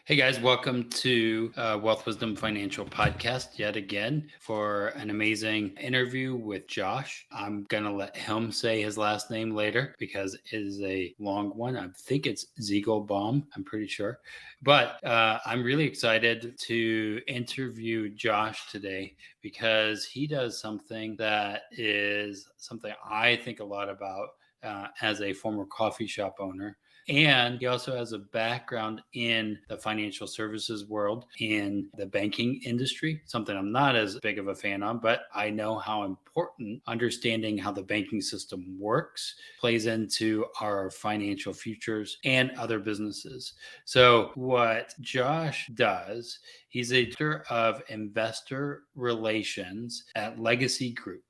Hey guys, welcome to Wealth Wisdom Financial Podcast yet again for an amazing interview with Josh. I'm going to let him say his last name later because it is a long one. I think it's Ziegelbaum, I'm pretty sure. But I'm really excited to interview Josh today because he does something that is something I think a lot about as a former coffee shop owner. And he also has a background in the financial services world, in the banking industry, something I'm not as big of a fan of, but I know how important understanding how the banking system works plays into our financial futures and other businesses. So, what Josh does, he's a director of investor relations at Legacy Group.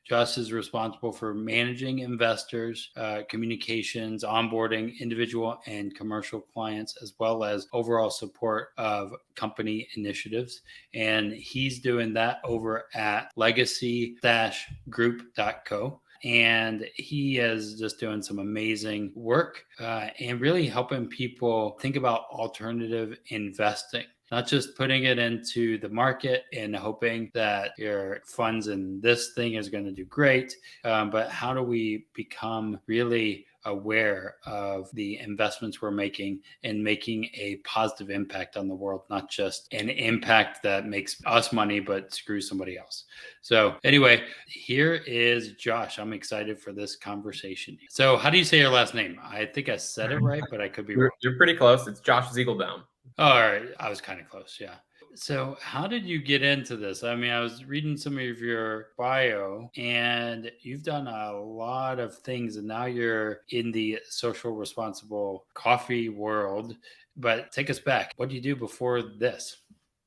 Josh is responsible for managing investors, communications, onboarding individual and commercial clients, as well as overall support of company initiatives. And he's doing that over at legacy-group.co. And he is just doing some amazing work and really helping people think about alternative investing, not just putting it into the market and hoping that your funds in this thing is going to do great, but how do we become really aware of the investments we're making and making a positive impact on the world, not just an impact that makes us money but screws somebody else. So anyway, here is Josh. I'm excited for this conversation. So how do you say your last name? I think I said it right, but I could be wrong. You're pretty close. It's Josh Ziegelbaum. All right, I was kind of close, yeah. So, how did you get into this? I mean, I was reading some of your bio, and you've done a lot of things, and now you're in the social responsible coffee world. But take us back. What did you do before this?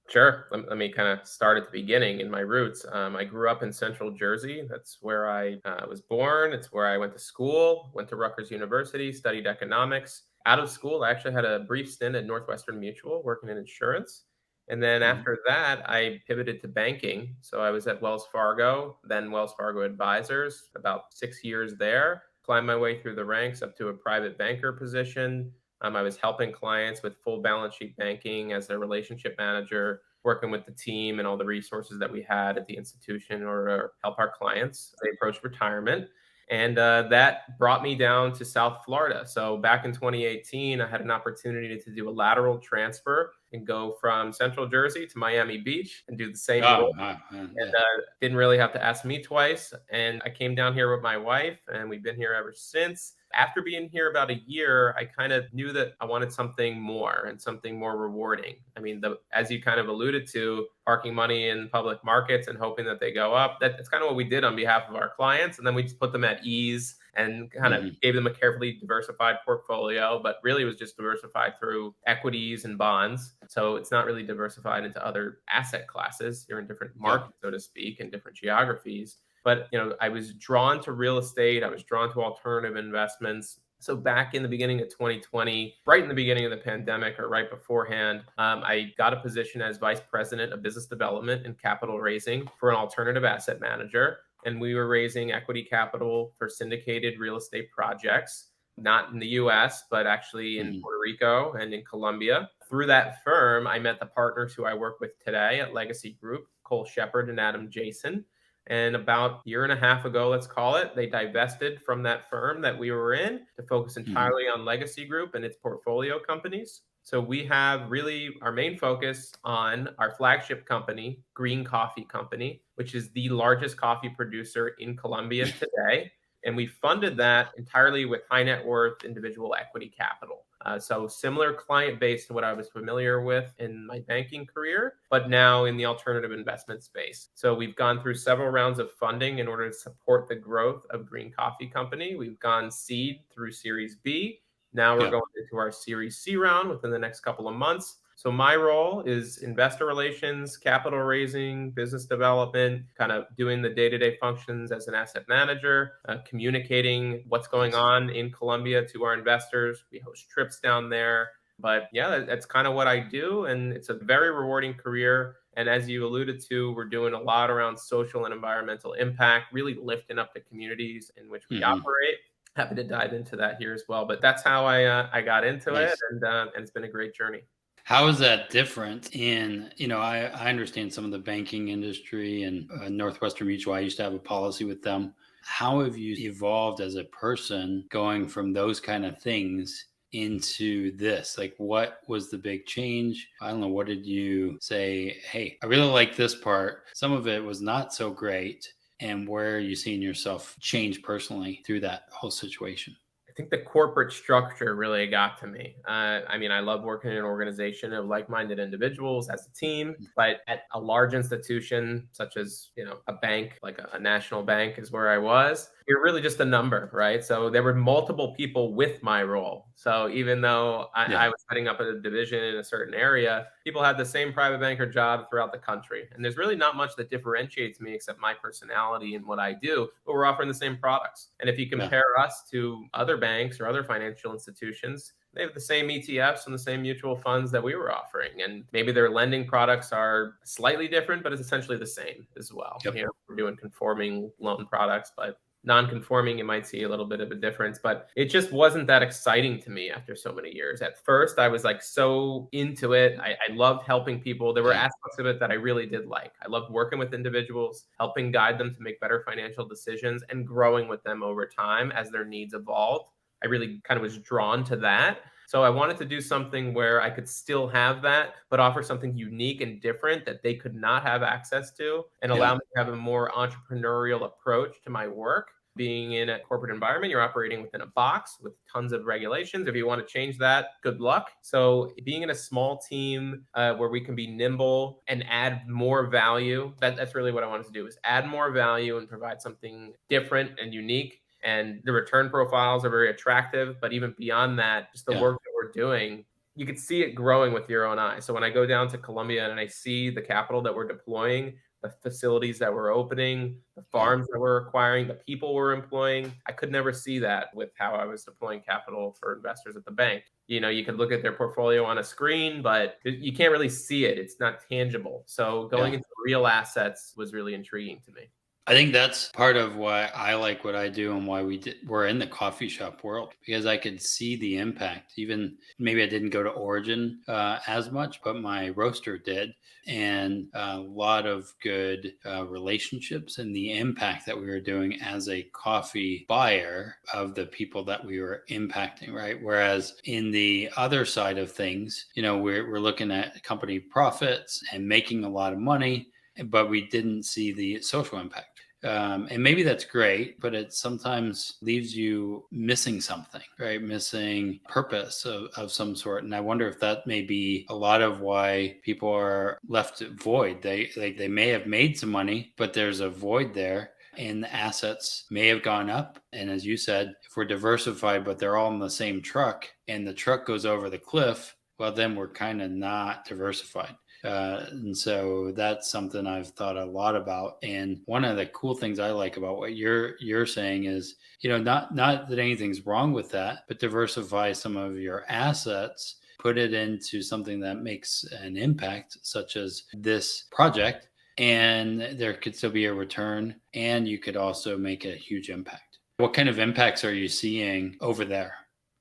Sure. Let me kind of start at the beginning in my roots. I grew up in Central Jersey. That's where I was born. It's where I went to school, went to Rutgers University, studied economics. Out of school, I actually had a brief stint at Northwestern Mutual working in insurance. And then Mhm. after that, I pivoted to banking. So I was at Wells Fargo, then Wells Fargo Advisors, about 6 years there, climbed my way through the ranks up to a private banker position. I was helping clients with full balance sheet banking as a relationship manager, working with the team and all the resources that we had at the institution in order to help our clients. They approached retirement. And that brought me down to South Florida. So back in 2018, I had an opportunity to do a lateral transfer and go from Central Jersey to Miami Beach and do the same Oh, role. wow, man, And yeah. didn't really have to ask me twice. And I came down here with my wife, and we've been here ever since. After being here about a year, I kind of knew that I wanted something more and something more rewarding. I mean, as you kind of alluded to, parking money in public markets and hoping that they go up, that's kind of what we did on behalf of our clients. And then we just put them at ease and kind of Mhm. gave them a carefully diversified portfolio, but really was just diversified through equities and bonds. So it's not really diversified into other asset classes. You're in different Yep. markets, so to speak, and different geographies. But I was drawn to real estate. I was drawn to alternative investments. So back in the beginning of 2020, right in the beginning of the pandemic or right beforehand, I got a position as vice president of business development and capital raising for an alternative asset manager. And we were raising equity capital for syndicated real estate projects, not in the US, but actually in Mhm. Puerto Rico and in Colombia. Through that firm, I met the partners who I work with today at Legacy Group, Cole Shepard and Adam Jason. And about a year and a half ago, let's call it, they divested from that firm that we were in to focus Mhm. entirely on Legacy Group and its portfolio companies. So we have really our main focus on our flagship company, Green Coffee Company, which is the largest coffee producer in Colombia today. And we funded that entirely with high net worth individual equity capital. So similar client base to what I was familiar with in my banking career, but now in the alternative investment space. So we've gone through several rounds of funding in order to support the growth of Green Coffee Company. We've gone seed through Series B. Now we're Yep. going into our Series C round within the next couple of months. So my role is investor relations, capital raising, business development, kind of doing the day-to-day functions as an asset manager, communicating what's going Nice. on in Colombia to our investors. We host trips down there. But yeah, that's kind of what I do. And it's a very rewarding career. And as you alluded to, we're doing a lot around social and environmental impact, really lifting up the communities in which we Mhm. operate. Happy to dive into that here as well. But that's how I got into it, Nice. and it's been a great journey. How is that different in, I understand some of the banking industry and Northwestern Mutual. I used to have a policy with them. How have you evolved as a person going from those kind of things into this? Like, what was the big change? I don't know. What did you say? Hey, I really like this part. Some of it was not so great. And where are you seeing yourself change personally through that whole situation? I think the corporate structure really got to me. I mean, I love working in an organization of like-minded individuals as a team, but at a large institution such as, a bank, like a national bank is where I was, you're really just a number, right? So there were multiple people with my role. So even though I Yeah. was setting up a division in a certain area, people had the same private banker job throughout the country. And there's really not much that differentiates me except my personality and what I do, but we're offering the same products. And if you Yeah. compare us to other banks or other financial institutions, they have the same ETFs and the same mutual funds that we were offering. And maybe their lending products are slightly different, but it's essentially the same as well. Yep. We're doing conforming loan products, but non-conforming, you might see a little bit of a difference, but it just wasn't that exciting to me after so many years. At first, I was like so into it. I loved helping people. There were Yeah. aspects of it that I really did like. I loved working with individuals, helping guide them to make better financial decisions and growing with them over time as their needs evolved. I really kind of was drawn to that. So I wanted to do something where I could still have that, but offer something unique and different that they could not have access to and Yeah. allow me to have a more entrepreneurial approach to my work. Being in a corporate environment, you're operating within a box with tons of regulations. If you want to change that, good luck. So being in a small team where we can be nimble and add more value, that's really what I wanted to do, is add more value and provide something different and unique. And the return profiles are very attractive. But even beyond that, just the Yeah. work that we're doing, you could see it growing with your own eyes. So when I go down to Colombia and I see the capital that we're deploying, the facilities that we're opening, the Yeah. farms that we're acquiring, the people we're employing, I could never see that with how I was deploying capital for investors at the bank. You could look at their portfolio on a screen, but you can't really see it. It's not tangible. So going Yeah. into real assets was really intriguing to me. I think that's part of why I like what I do and why we're in the coffee shop world, because I could see the impact. Even maybe I didn't go to Origin as much, but my roaster did, and a lot of good relationships and the impact that we were doing as a coffee buyer of the people that we were impacting, right? Whereas in the other side of things, we're looking at company profits and making a lot of money, but we didn't see the social impact. And maybe that's great, but it sometimes leaves you missing something, right? Missing purpose of some sort. And I wonder if that may be a lot of why people are left void. They may have made some money, but there's a void there. And the assets may have gone up. And as you said, if we're diversified, but they're all in the same truck and the truck goes over the cliff, well, then we're kind of not diversified. And so that's something I've thought a lot about. And one of the cool things I like about what you're saying is, not that anything's wrong with that, but diversify some of your assets, put it into something that makes an impact, such as this project, and there could still be a return, and you could also make a huge impact. What kind of impacts are you seeing over there?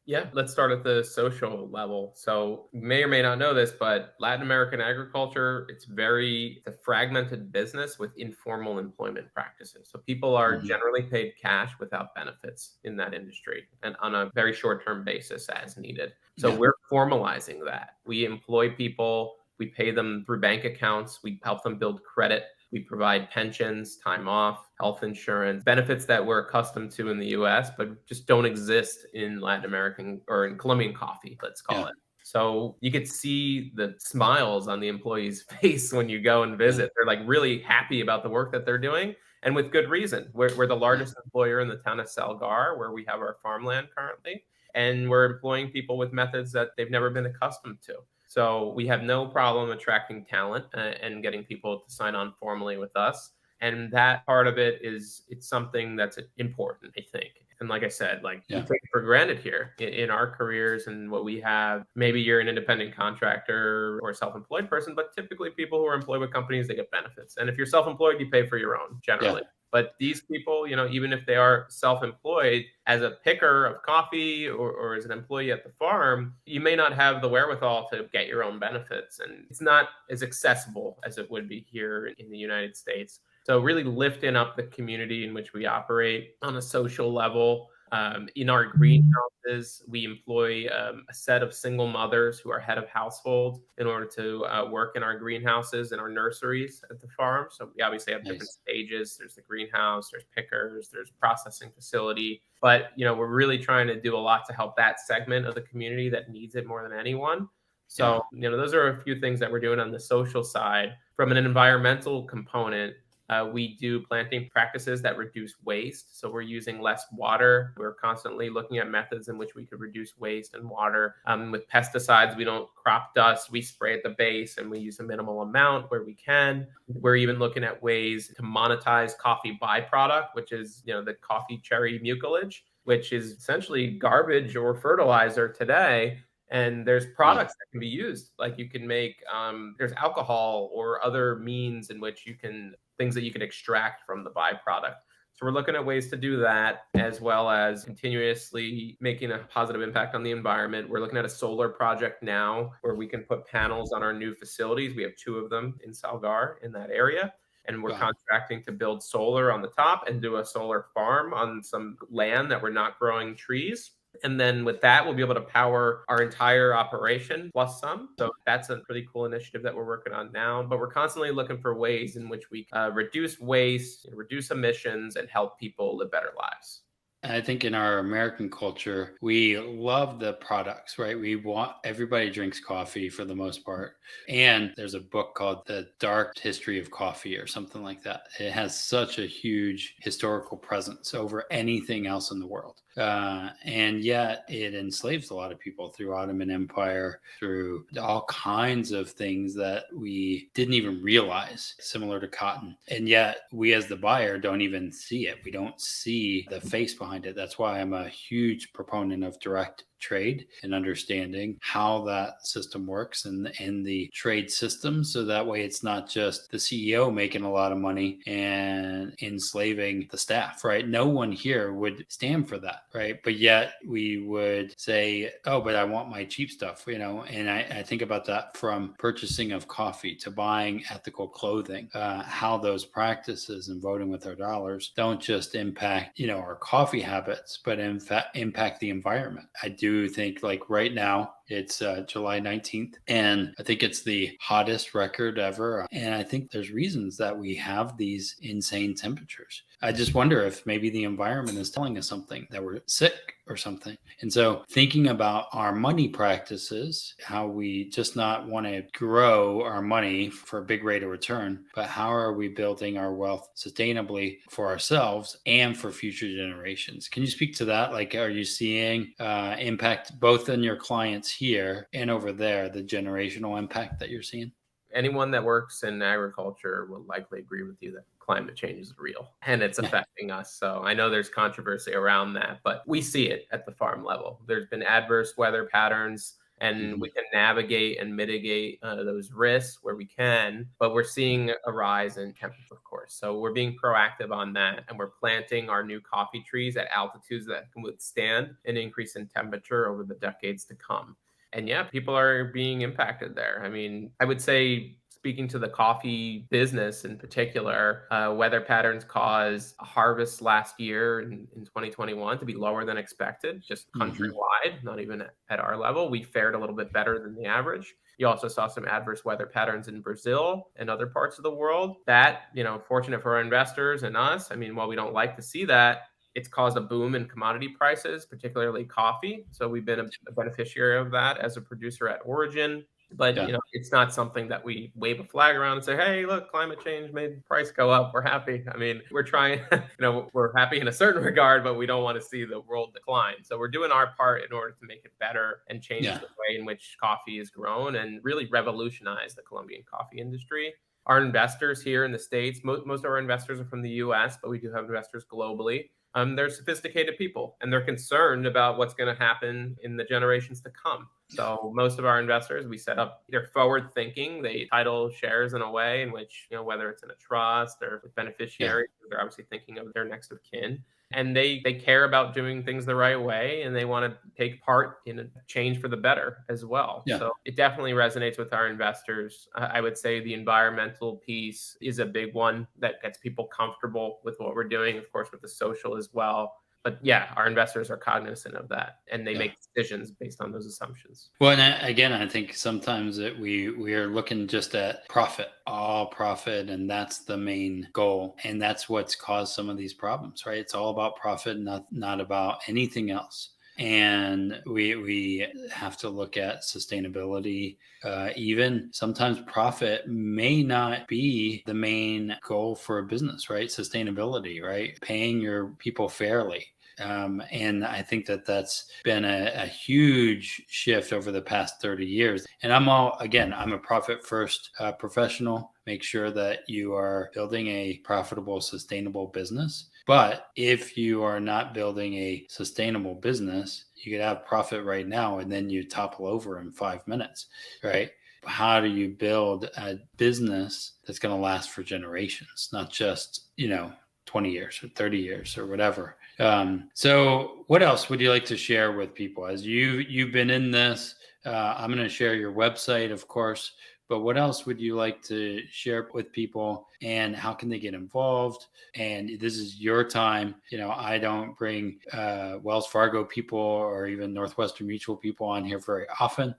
Yeah, let's start at the social level. So you may or may not know this, but Latin American agriculture, it's a fragmented business with informal employment practices. So people are Mhm. generally paid cash without benefits in that industry and on a very short-term basis as needed. So Yeah. we're formalizing that. We employ people, we pay them through bank accounts, we help them build credit. We provide pensions, time off, health insurance, benefits that we're accustomed to in the US, but just don't exist in Latin American or in Colombian coffee, let's call Yeah. it. So you could see the smiles on the employee's face when you go and Yeah. visit. They're like really happy about the work that they're doing, and with good reason. We're the Yeah. largest employer in the town of Salgar, where we have our farmland currently, and we're employing people with methods that they've never been accustomed to. So we have no problem attracting talent and getting people to sign on formally with us. And that part of it's something that's important, I think. And like I said, like we Yeah. take it for granted here in our careers and what we have. Maybe you're an independent contractor or a self-employed person, but typically people who are employed with companies, they get benefits. And if you're self-employed, you pay for your own Yeah. generally. But these people, even if they are self-employed as a picker of coffee or as an employee at the farm, you may not have the wherewithal to get your own benefits. And it's not as accessible as it would be here in the United States. So really lifting up the community in which we operate on a social level. In our greenhouses, we employ a set of single mothers who are head of household in order to work in our greenhouses and our nurseries at the farm. So we obviously have different Nice. stages. There's the greenhouse, there's pickers, there's processing facility. But we're really trying to do a lot to help that segment of the community that needs it more than anyone. Yeah. So, those are a few things that we're doing on the social side. From an environmental component, we do planting practices that reduce waste. So we're using less water. We're constantly looking at methods in which we could reduce waste and water. With pesticides, we don't crop dust. We spray at the base and we use a minimal amount where we can. We're even looking at ways to monetize coffee byproduct, which is, the coffee cherry mucilage, which is essentially garbage or fertilizer today. And there's Yeah. products that can be used. Like you can make, there's alcohol or other means in which things that you can extract from the byproduct. So we're looking at ways to do that, as well as continuously making a positive impact on the environment. We're looking at a solar project now where we can put panels on our new facilities. We have 2 of them in Salgar in that area. And we're Wow. contracting to build solar on the top and do a solar farm on some land that we're not growing trees. And then with that, we'll be able to power our entire operation plus some. So that's a pretty cool initiative that we're working on now. But we're constantly looking for ways in which we reduce waste, reduce emissions, and help people live better lives. I think in our American culture, we love the products, right? We want everybody drinks coffee for the most part. And there's a book called The Dark History of Coffee or something like that. It has such a huge historical presence over anything else in the world. And yet it enslaves a lot of people through Ottoman Empire, through all kinds of things that we didn't even realize, similar to cotton. And yet we as the buyer don't even see it. We don't see the face behind it. That's why I'm a huge proponent of direct trade and understanding how that system works and the trade system. So that way it's not just the CEO making a lot of money and enslaving the staff, right? No one here would stand for that, right? But yet we would say, oh, but I want my cheap stuff, and I think about that from purchasing of coffee to buying ethical clothing, how those practices and voting with our dollars don't just impact, our coffee habits, but in fact impact the environment. I do think like right now it's July 19th, and I think it's the hottest record ever. And I think there's reasons that we have these insane temperatures. I just wonder if maybe the environment is telling us something, that we're sick or something. And so thinking about our money practices, how we just not want to grow our money for a big rate of return, but how are we building our wealth sustainably for ourselves and for future generations? Can you speak to that? Like, are you seeing impact both in your clients here and over there, the generational impact that you're seeing? Anyone that works in agriculture will likely agree with you that climate change is real and it's Yeah. affecting us. So I know there's controversy around that, but we see it at the farm level. There's been adverse weather patterns, and we Mhm. can navigate and mitigate those risks where we can, but we're seeing a rise in temperature, of course. So we're being proactive on that, and we're planting our new coffee trees at altitudes that can withstand an increase in temperature over the decades to come. And yeah, people are being impacted there. I mean, I would say, speaking to the coffee business in particular, weather patterns caused a harvest last year in 2021 to be lower than expected, just Mhm. countrywide, not even at our level. We fared a little bit better than the average. You also saw some adverse weather patterns in Brazil and other parts of the world. That, fortunate for our investors and us. I mean, while we don't like to see that, it's caused a boom in commodity prices, particularly coffee. So we've been a beneficiary of that as a producer at origin. But Yeah. it's not something that we wave a flag around and say, "Hey, look, climate change made the price go up. We're happy." I mean, we're trying. We're happy in a certain regard, but we don't want to see the world decline. So we're doing our part in order to make it better and change Yeah. the way in which coffee is grown and really revolutionize the Colombian coffee industry. Our investors here in the States, most of our investors are from the US, but we do have investors globally. They're sophisticated people, and they're concerned about what's going to happen in the generations to come. So most of our investors, we set up, they're forward thinking. They title shares in a way in which, whether it's in a trust or with beneficiaries, they're obviously thinking of their next of kin. And they care about doing things the right way, and they want to take part in a change for the better as well. Yeah. So it definitely resonates with our investors. I would say the environmental piece is a big one that gets people comfortable with what we're doing, of course, with the social as well. But yeah, our investors are cognizant of that, and they make decisions based on those assumptions. Well, and again, I think sometimes that we are looking just at profit, all profit, and that's the main goal, and that's what's caused some of these problems, right? It's all about profit, not about anything else. And we have to look at sustainability. Even sometimes profit may not be the main goal for a business, right? Sustainability, right? Paying your people fairly. And I think that that's been a huge shift over the past 30 years. And I'm a profit first professional. Make sure that you are building a profitable, sustainable business. But if you are not building a sustainable business, you could have profit right now and then you topple over in 5 minutes, right? How do you build a business that's going to last for generations, not just, 20 years or 30 years or whatever? So what else would you like to share with people as you've been in this? I'm going to share your website, of course, but what else would you like to share with people, and how can they get involved? And this is your time. I don't bring Wells Fargo people or even Northwestern Mutual people on here very often,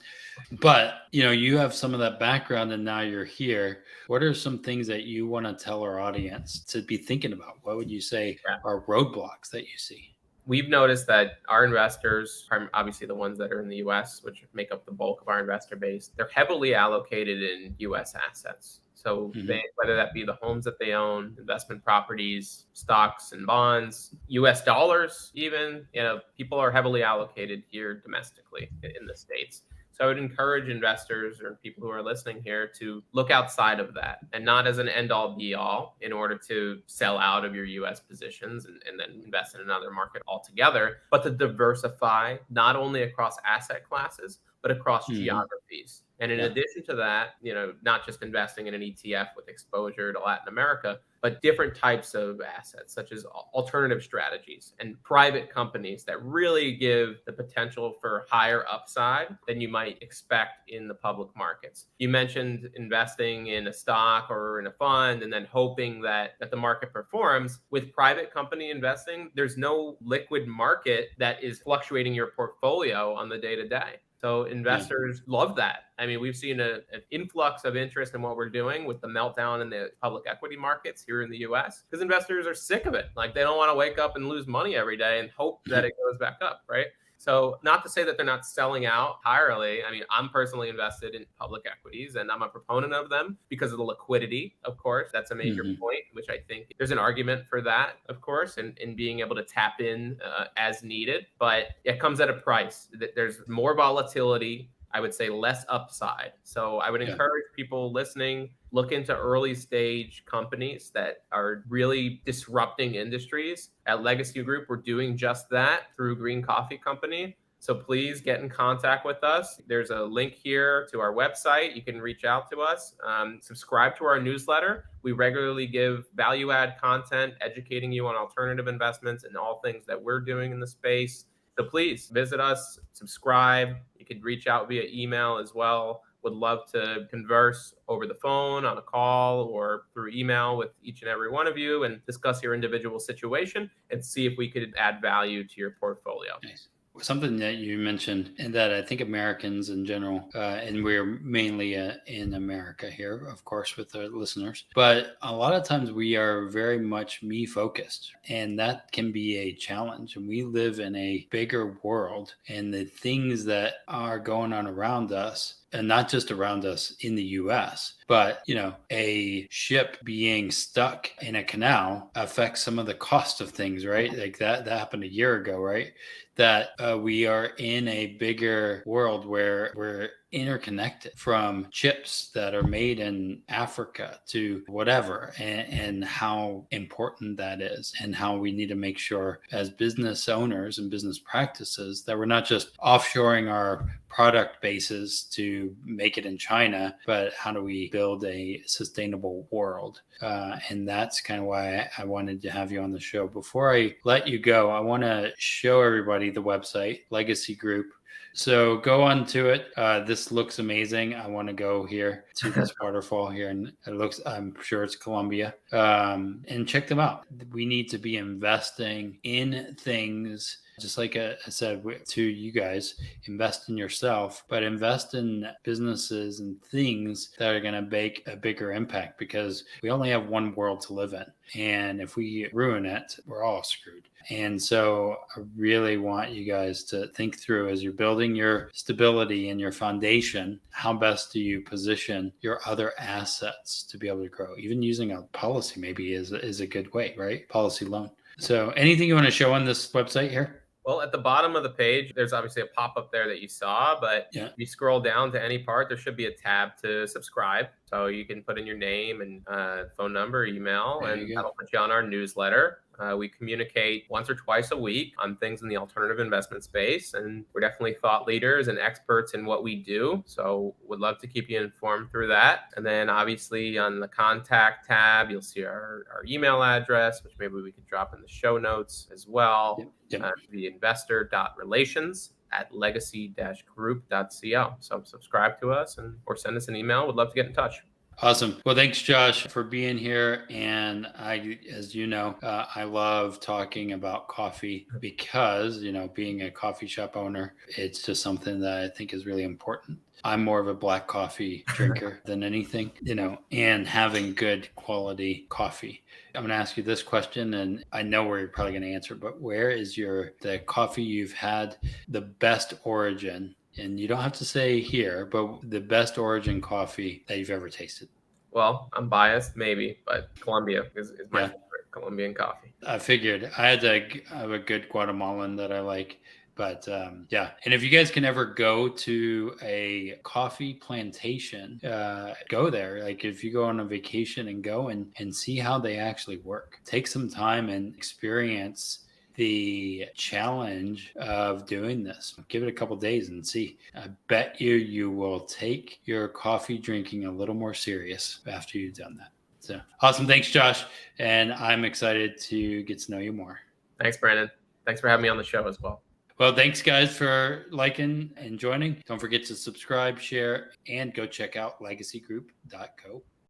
but you have some of that background and now you're here. What are some things that you want to tell our audience to be thinking about? What would you say are roadblocks that you see? We've noticed that our investors, obviously the ones that are in the US, which make up the bulk of our investor base, they're heavily allocated in US assets. So whether that be the homes that they own, investment properties, stocks and bonds, US dollars, even, people are heavily allocated here domestically in the States. So I would encourage investors or people who are listening here to look outside of that, and not as an end all be all in order to sell out of your US positions and then invest in another market altogether, but to diversify not only across asset classes, but across geographies. And in addition to that, not just investing in an ETF with exposure to Latin America, but different types of assets, such as alternative strategies and private companies that really give the potential for higher upside than you might expect in the public markets. You mentioned investing in a stock or in a fund and then hoping that the market performs. With private company investing, there's no liquid market that is fluctuating your portfolio on the day to day. So investors love that. I mean, we've seen an influx of interest in what we're doing with the meltdown in the public equity markets here in the US, because investors are sick of it. Like, they don't want to wake up and lose money every day and hope that it goes back up, right? So not to say that they're not selling out entirely. I mean, I'm personally invested in public equities and I'm a proponent of them because of the liquidity, of course. That's a major point, which I think there's an argument for that, of course, and being able to tap in as needed. But it comes at a price. There's more volatility, I would say less upside. So I would encourage people listening, look into early stage companies that are really disrupting industries. At Legacy Group, we're doing just that through Green Coffee Company. So please get in contact with us. There's a link here to our website. You can reach out to us. Subscribe to our newsletter. We regularly give value add content, educating you on alternative investments and all things that we're doing in the space. So please visit us, subscribe. You could reach out via email as well. Would love to converse over the phone, on a call, or through email with each and every one of you and discuss your individual situation and see if we could add value to your portfolio. Nice. Something that you mentioned, and that I think Americans in general, and we're mainly in America here, of course, with our listeners, but a lot of times we are very much me focused, and that can be a challenge. And we live in a bigger world, and the things that are going on around us, and not just around us in the US, but, a ship being stuck in a canal affects some of the cost of things, right? Like that happened a year ago, right? that we are in a bigger world where we're interconnected, from chips that are made in Africa to whatever, and how important that is, and how we need to make sure as business owners and business practices that we're not just offshoring our product bases to make it in China, but how do we build a sustainable world? And that's kind of why I wanted to have you on the show. Before I let you go, I want to show everybody the website, Legacy Group. So go on to it. This looks amazing. I want to go here to this waterfall here, and it looks, I'm sure it's Colombia. And check them out. We need to be investing in things, just like I said to you guys, invest in yourself, but invest in businesses and things that are going to make a bigger impact, because we only have one world to live in. And if we ruin it, we're all screwed. And so I really want you guys to think through, as you're building your stability and your foundation, how best do you position your other assets to be able to grow? Even using a policy maybe is a good way, right? Policy loan. So anything you want to show on this website here? Well, at the bottom of the page, there's obviously a pop-up there that you saw, but if you scroll down to any part, there should be a tab to subscribe. So you can put in your name and phone number, email, and that'll put you on our newsletter. We communicate once or twice a week on things in the alternative investment space, and we're definitely thought leaders and experts in what we do. So would love to keep you informed through that. And then obviously on the contact tab, you'll see our email address, which maybe we could drop in the show notes as well. The investor.relations@legacy-group.co. So subscribe to us or send us an email. We'd love to get in touch. Awesome. Well, thanks, Josh, for being here. And as you know, I love talking about coffee because, being a coffee shop owner, it's just something that I think is really important. I'm more of a black coffee drinker than anything, and having good quality coffee. I'm going to ask you this question, and I know where you're probably going to answer, but where is the coffee you've had the best origin? And you don't have to say here, but the best origin coffee that you've ever tasted? Well, I'm biased, maybe, but Colombia is my favorite, Colombian coffee. I figured. I have a good Guatemalan that I like. But and if you guys can ever go to a coffee plantation, go there. Like if you go on a vacation and go and see how they actually work. Take some time and experience the challenge of doing this. Give it a couple days and see. I bet you will take your coffee drinking a little more serious after you've done that. So awesome. Thanks, Josh. And I'm excited to get to know you more. Thanks, Brandon. Thanks for having me on the show as well. Well, thanks, guys, for liking and joining. Don't forget to subscribe, share, and go check out legacygroup.co.